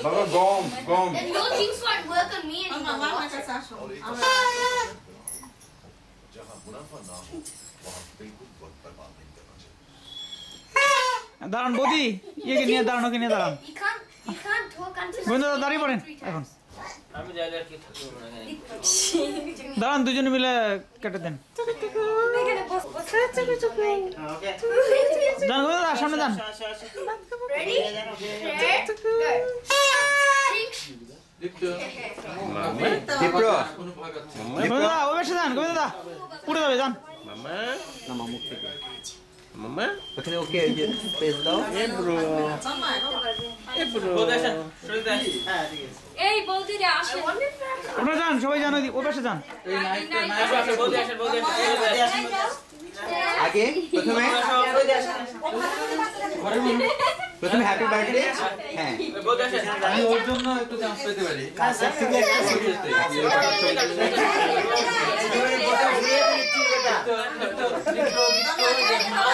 বাবা গম গম Then your things won't work on me anymore. जहाँ मुनाफा ना हो वहाँ बिल्कुल वक्त बर्बाद नहीं करना चाहिए দাঁড়ান বৌদি ইয়েকে নিয়ে দাঁড়ান ওকে নিয়ে দাঁড়ান You can't talk until বন্ধু দাঁড়িয়ে পড়েন এখন আমি যাইলে আর কি থাকবো না এখানে দাঁড়ান দুজনে মিলে কেটে দেন ওকে যান বন্ধু দাদা সামনে যান Ready? Set, go. দীপ্ত দীপ্র কোনো ভয় পাচ্ছে বন্ধু দাদা ওই পাশে যান গোবিন্দ দাদা উঠে যাবে যান মামা না মুখ থেকে মামা ওখানে ওকে এই যে স্পেস দাও এ ব্রো এ ব্রো বলতেছেন শুরু দেন হ্যাঁ ঠিক আছে এই বলতে রে আসে ওটা যান সবাই যান ওই পাশে যান এই নাইফটা আসো আসো বলতে আসেন বলতে আসেন আগে প্রথমে হ্যাপি বার্থডে হ্যাঁ বলতে আসেন আমি ওর জন্য একটু চান্স পেতে পারি কাছের থেকে একটা ছবি দীপ্ত